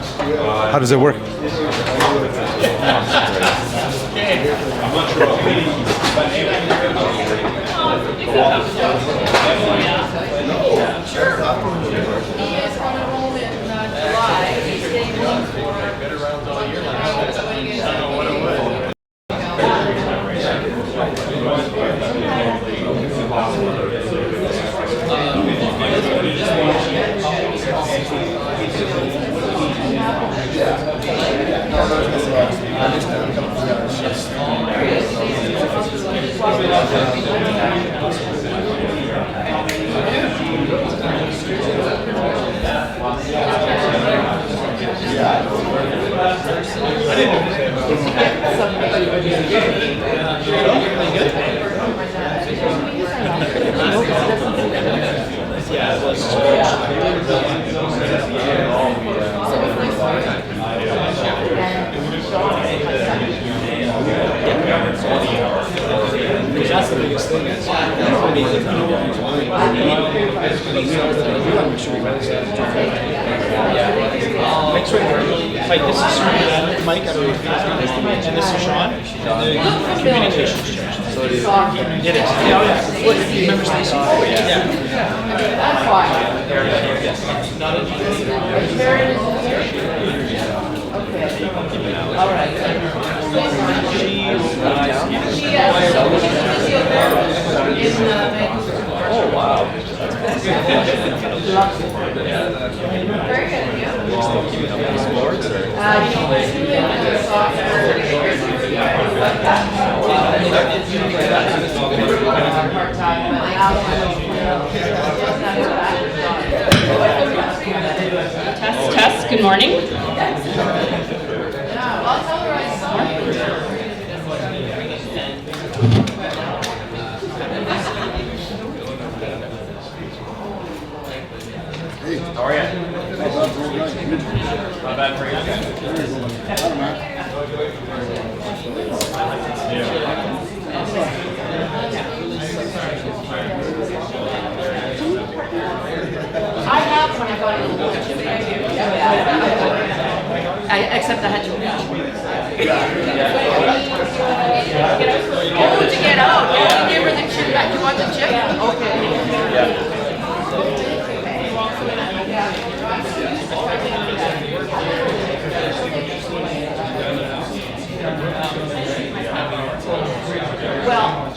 How does it work? That's the biggest thing. Make sure like this is Mike, I don't know if and this is Sean, and the communications changed. So it is. It is. Yeah, what, you remember Stacy? Oh, yeah. That's why. Yes. Not in Okay. All right. Oh, wow. Very good. Sports or? Test. Good morning. How are you? Not bad for you. I have when I got a little bit. Except I had to. Oh, to get out. Oh, you gave her the chip back. You want the chip? Okay. Well,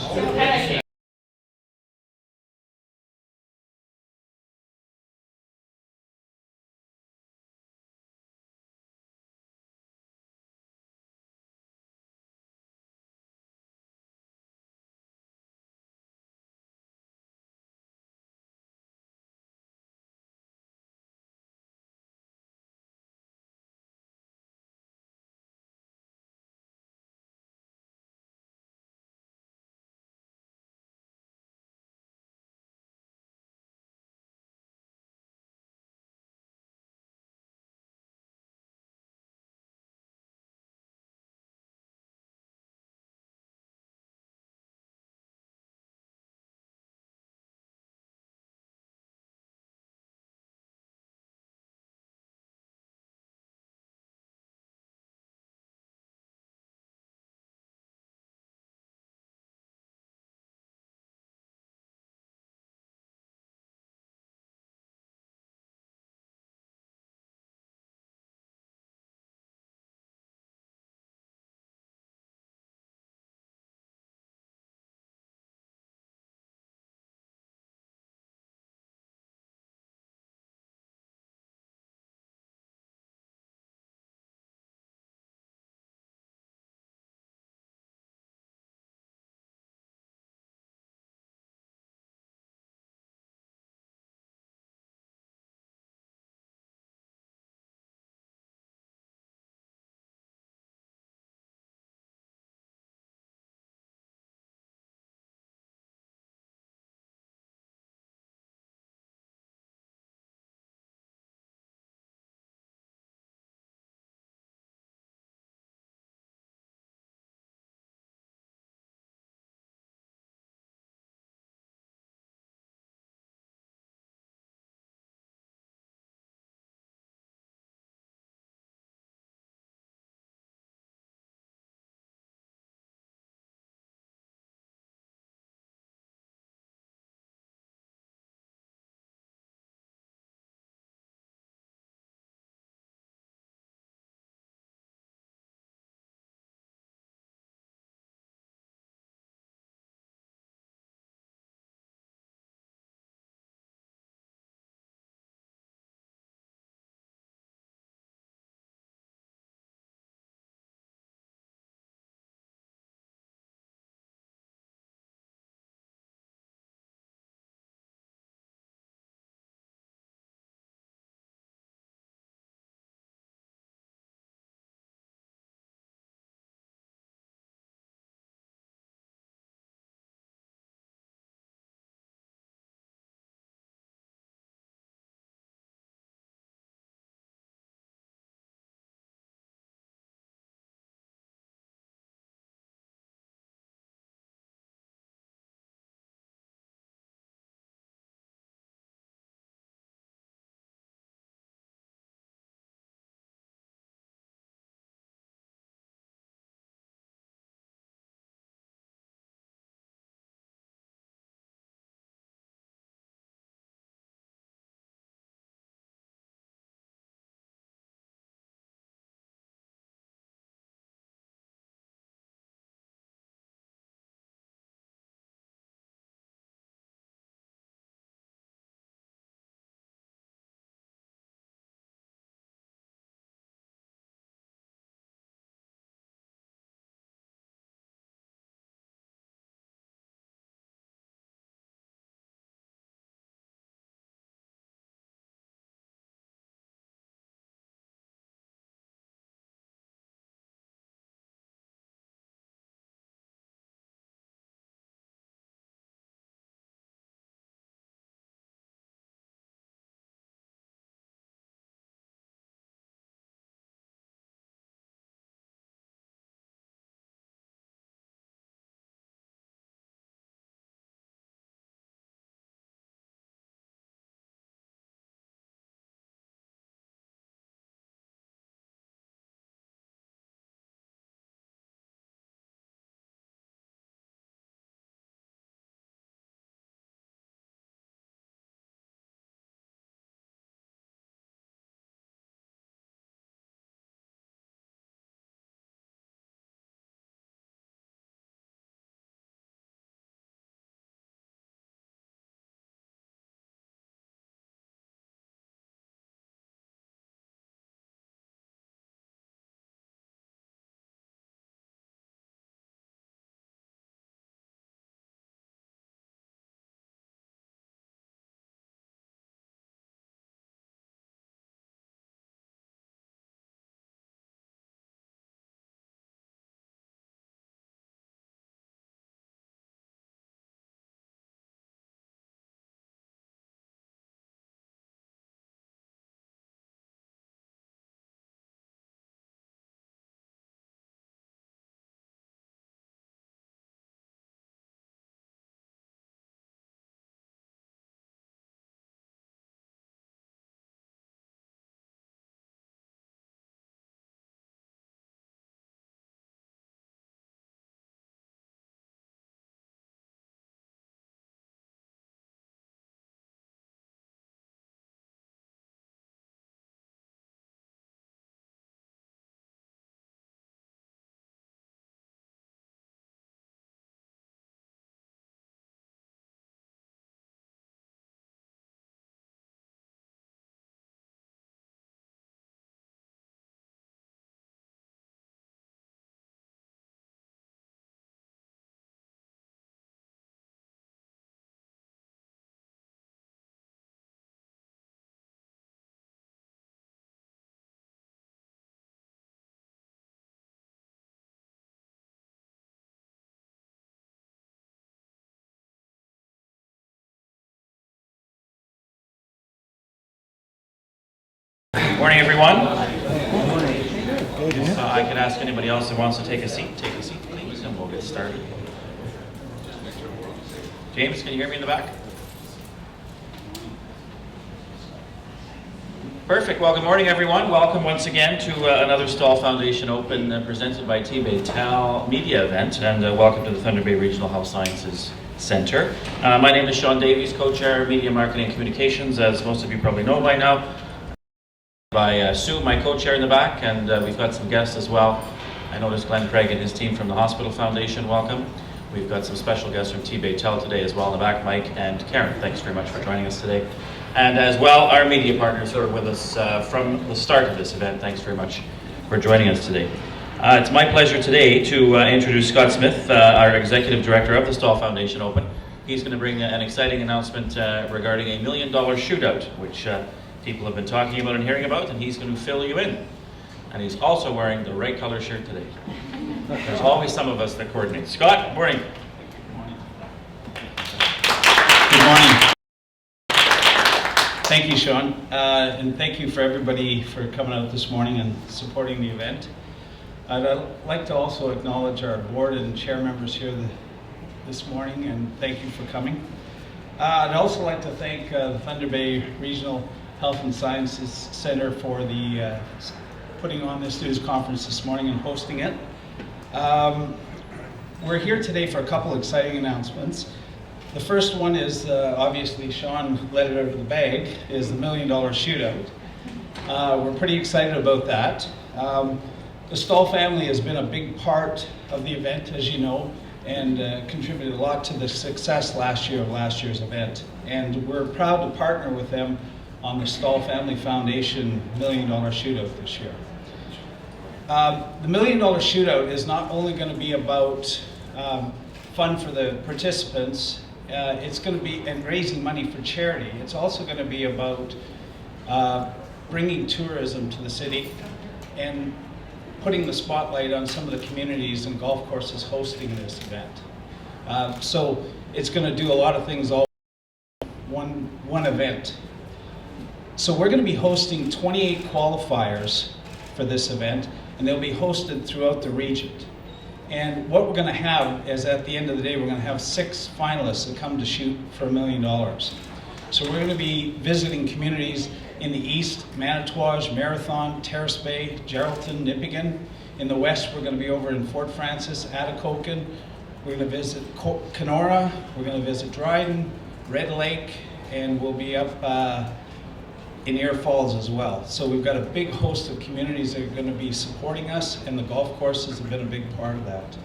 Morning, everyone. I could ask anybody else that wants to take a seat, please, and we'll get started. James, can you hear me in the back? Perfect. Well, good morning, everyone. Welcome once again to another Staal Foundation Open presented by TBayTel media event, and welcome to the Thunder Bay Regional Health Sciences Center. My name is Sean Davies, co-chair, Media Marketing and Communications, as most of you probably know by now. By Sue, my co-chair in the back, and we've got some guests as well. I noticed Glenn Craig and his team from the Hospital Foundation. Welcome. We've got some special guests from TBayTel today as well in the back, Mike and Karen. Thanks very much for joining us today. And as well, our media partners who are with us from the start of this event. Thanks very much for joining us today. It's my pleasure today to introduce Scott Smith, our Executive Director of the Staal Foundation Open. He's going to bring an exciting announcement regarding a $1 million shootout, which people have been talking about and hearing about, and he's going to fill you in. And he's also wearing the right color shirt today. There's always some of us that coordinate. Scott, good morning. Good morning. Thank you, Sean, and thank you for everybody for coming out this morning and supporting the event. I'd like to also acknowledge our board and chair members here this morning, and thank you for coming. I'd also like to thank the Thunder Bay Regional Health and Sciences Center for the putting on this news conference this morning and hosting it. We're here today for a couple exciting announcements. The first one is, obviously Sean let it out of the bag, is the $1 million shootout. We're pretty excited about that. The Staal family has been a big part of the event, as you know, and contributed a lot to the success last year's event. And we're proud to partner with them on the Staal Family Foundation $1 million shootout this year. The $1 million shootout is not only going to be about fun for the participants, it's going to be and raising money for charity. It's also going to be about bringing tourism to the city and putting the spotlight on some of the communities and golf courses hosting this event. So it's going to do a lot of things all one event. So we're going to be hosting 28 qualifiers for this event, and they'll be hosted throughout the region. And what we're going to have is, at the end of the day, we're going to have 6 finalists that come to shoot for $1 million. So we're going to be visiting communities in the east: Manitouwadge, Marathon, Terrace Bay, Geraldton, Nipigon. In the west, we're going to be over in Fort Francis, Atikokan. We're going to visit Kenora. We're going to visit Dryden, Red Lake, and we'll be up in Air Falls as well. So we've got a big host of communities that are going to be supporting us, and the golf courses have been a big part of that.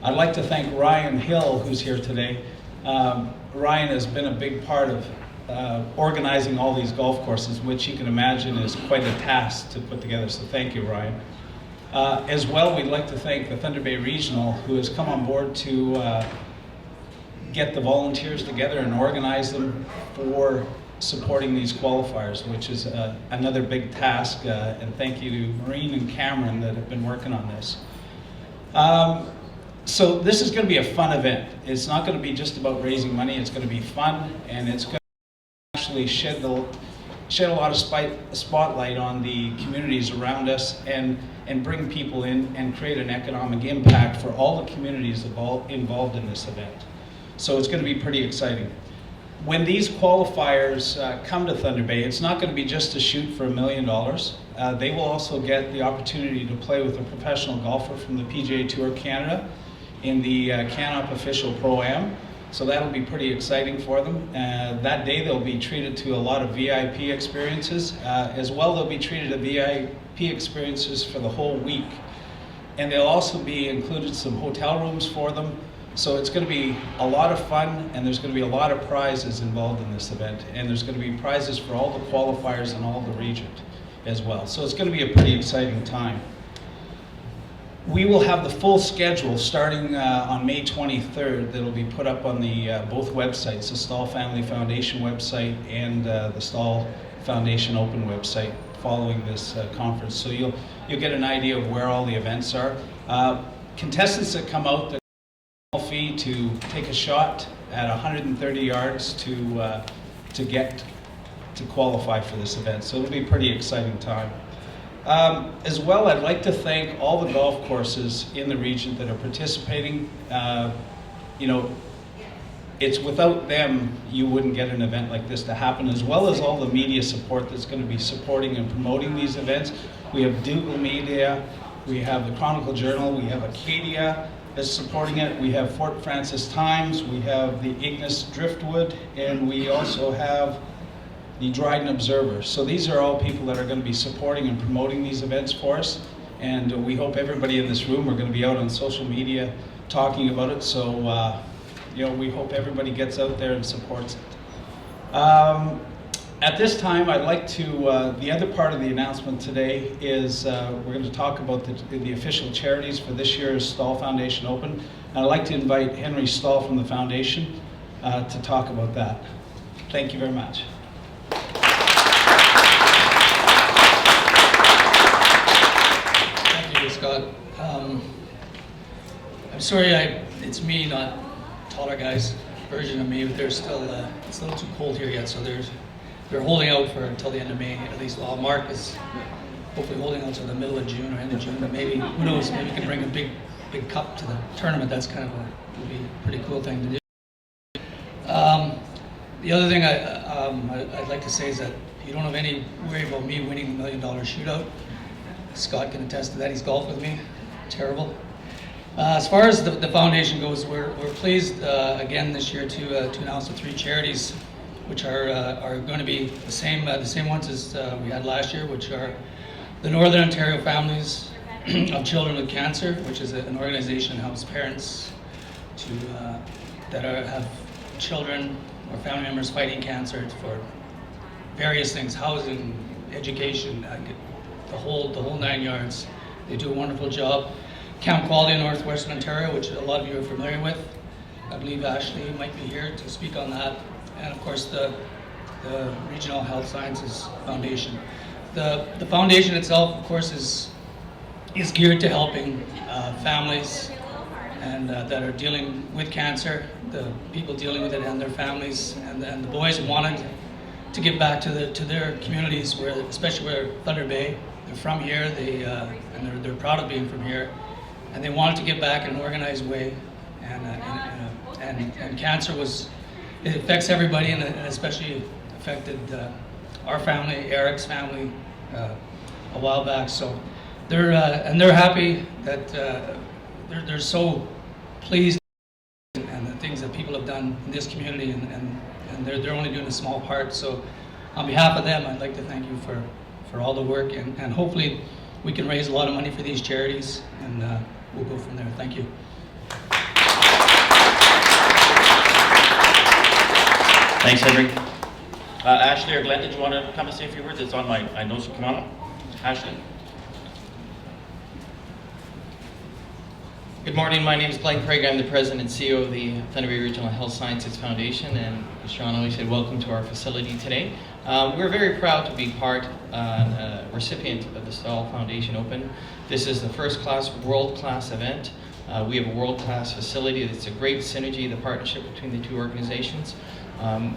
I'd like to thank Ryan Hill, who's here today. Ryan has been a big part of organizing all these golf courses, which you can imagine is quite a task to put together, so thank you, Ryan. As well, we'd like to thank the Thunder Bay Regional, who has come on board to get the volunteers together and organize them for supporting these qualifiers, which is another big task, and thank you to Maureen and Cameron that have been working on this. So this is going to be a fun event. It's not going to be just about raising money. It's going to be fun, and it's going to actually shed a lot of spotlight on the communities around us and bring people in and create an economic impact for all the communities involved in this event. So it's going to be pretty exciting. When these qualifiers come to Thunder Bay, it's not going to be just to shoot for $1 million. They will also get the opportunity to play with a professional golfer from the PGA Tour Canada in the Can-Up Official Pro-Am. So that'll be pretty exciting for them. That day they'll be treated to a lot of VIP experiences. As well, they'll be treated to VIP experiences for the whole week. And they'll also be included some hotel rooms for them. So it's going to be a lot of fun, and there's going to be a lot of prizes involved in this event. And there's going to be prizes for all the qualifiers in all the region as well. So it's going to be a pretty exciting time. We will have the full schedule starting on May 23rd that'll be put up on the both websites, the Staal Family Foundation website and the Staal Foundation Open website following this conference. So you'll get an idea of where all the events are. Contestants that come out, fee to take a shot at 130 yards to to qualify for this event. So it'll be a pretty exciting time. As well, I'd like to thank all the golf courses in the region that are participating. You know, it's without them you wouldn't get an event like this to happen, as well as all the media support that's going to be supporting and promoting these events. We have Dougal Media, we have the Chronicle Journal, we have Acadia that's supporting it, we have Fort Francis Times, we have the Ignis Driftwood, and we also have the Dryden Observer. So these are all people that are going to be supporting and promoting these events for us, and we hope everybody in this room are going to be out on social media talking about it. So you know, we hope everybody gets out there and supports it. At this time, I'd like to, the other part of the announcement today is we're going to talk about the official charities for this year's Staal Foundation Open. And I'd like to invite Henry Staal from the foundation to talk about that. Thank you very much. Thank you, Scott. I'm sorry, it's me, not taller guys version of me, but they're still, it's a little too cold here yet, so they're holding out for until the end of May, at least. Well, Mark is hopefully holding out till the middle of June or end of June, but maybe, who knows, maybe we can bring a big cup to the tournament. That's kind of would be a pretty cool thing to do. The other thing I'd like to say is that you don't have any worry about me winning the $1 million shootout. Scott can attest to that. He's golfed with me. Terrible. As far as the foundation goes, we're pleased again this year to announce the 3 charities, which are going to be the same ones as we had last year, which are the Northern Ontario Families of Children with Cancer, which is an organization that helps parents that have children or family members fighting cancer for various things, housing, education, the whole 9 yards. They do a wonderful job. Camp Quality in Northwestern Ontario, which a lot of you are familiar with. I believe Ashley might be here to speak on that. And of course the Regional Health Sciences Foundation. The foundation itself, of course, is geared to helping families and that are dealing with cancer, the people dealing with it and their families, and the boys wanted to give back to their communities, especially where Thunder Bay. They're from here, and they're proud of being from here, and they wanted to give back in an organized way. And cancer it affects everybody, and especially affected our family, Eric's family, a while back. So they're happy that they're so pleased and the things that people have done in this community, and they're only doing a small part. So on behalf of them, I'd like to thank you for all the work, and hopefully we can raise a lot of money for these charities, and we'll go from there. Thank you. Thanks, Henry. Ashley or Glenn, did you want to come and say a few words? It's on my notes. Come on up. Ashley. Good morning, my name is Glenn Craig. I'm the President and CEO of the Thunder Bay Regional Health Sciences Foundation, and as Sean always said, welcome to our facility today. We're very proud to be recipient of the Staal Foundation Open. This is the first-class, world-class event. We have a world-class facility. It's a great synergy, the partnership between the 2 organizations.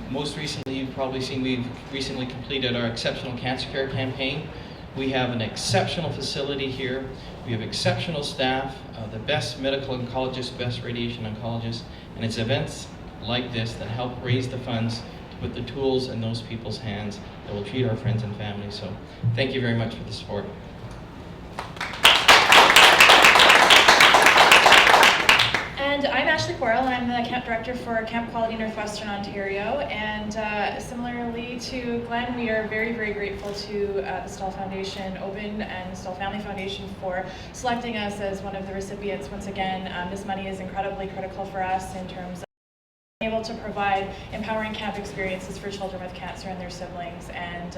Most recently, you've probably seen we've recently completed our Exceptional Cancer Care campaign. We have an exceptional facility here. We have exceptional staff, the best medical oncologists, best radiation oncologists, and it's events like this that help raise the funds to put the tools in those people's hands that will treat our friends and families. So thank you very much for the support. And I'm Ashley Quarrell, and I'm the camp director for Camp Quality Northwestern Ontario. And similarly to Glenn, we are very, very grateful to the Staal Foundation Open and the Staal Family Foundation for selecting us as one of the recipients. Once again, this money is incredibly critical for us in terms of being able to provide empowering camp experiences for children with cancer and their siblings. And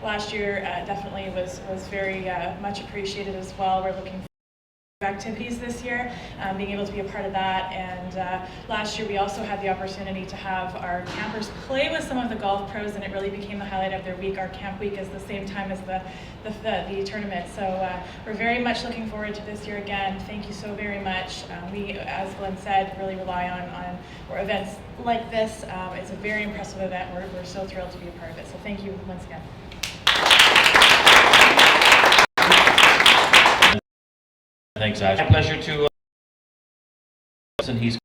last year definitely was very much appreciated as well. We're looking activities this year, being able to be a part of that. And last year we also had the opportunity to have our campers play with some of the golf pros, and it really became the highlight of their week. Our camp week is the same time as the tournament, so we're very much looking forward to this year again. Thank you so very much. We, as Glenn said, really rely on events like this. It's a very impressive event. We're so thrilled to be a part of it, so thank you once again. Thanks, Ash. Pleasure to and he's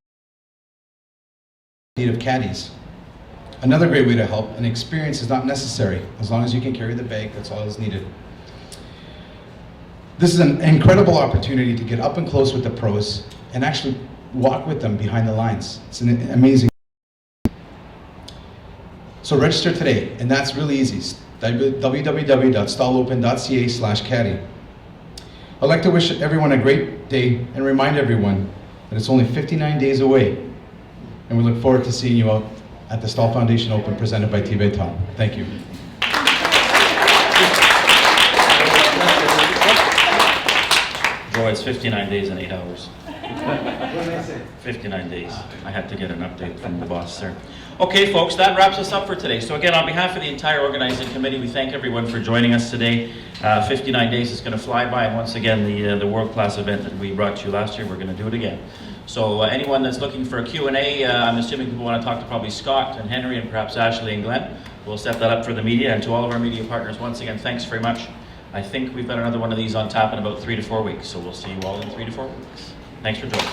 need of caddies. Another great way to help, and experience is not necessary. As long as you can carry the bag, that's all is needed. This is an incredible opportunity to get up and close with the pros and actually walk with them behind the lines. It's an amazing. So register today, and that's really easy. www.staalopen.ca/caddy. I'd like to wish everyone a great day and remind everyone that it's only 59 days away, and we look forward to seeing you out at the Staal Foundation Open presented by TBayTel. Thank you. Joy, it's 59 days and 8 hours. 59 days. I had to get an update from the boss, sir. Okay, folks, that wraps us up for today. So again, on behalf of the entire organizing committee, we thank everyone for joining us today. 59 days is going to fly by, and once again, the world-class event that we brought to you last year, we're going to do it again. So anyone that's looking for a Q&A, I'm assuming people want to talk to probably Scott and Henry and perhaps Ashley and Glenn. We'll set that up for the media, and to all of our media partners, once again, thanks very much. I think we've got another one of these on tap in about 3 to 4 weeks, so we'll see you all in 3 to 4 weeks. Thanks for joining.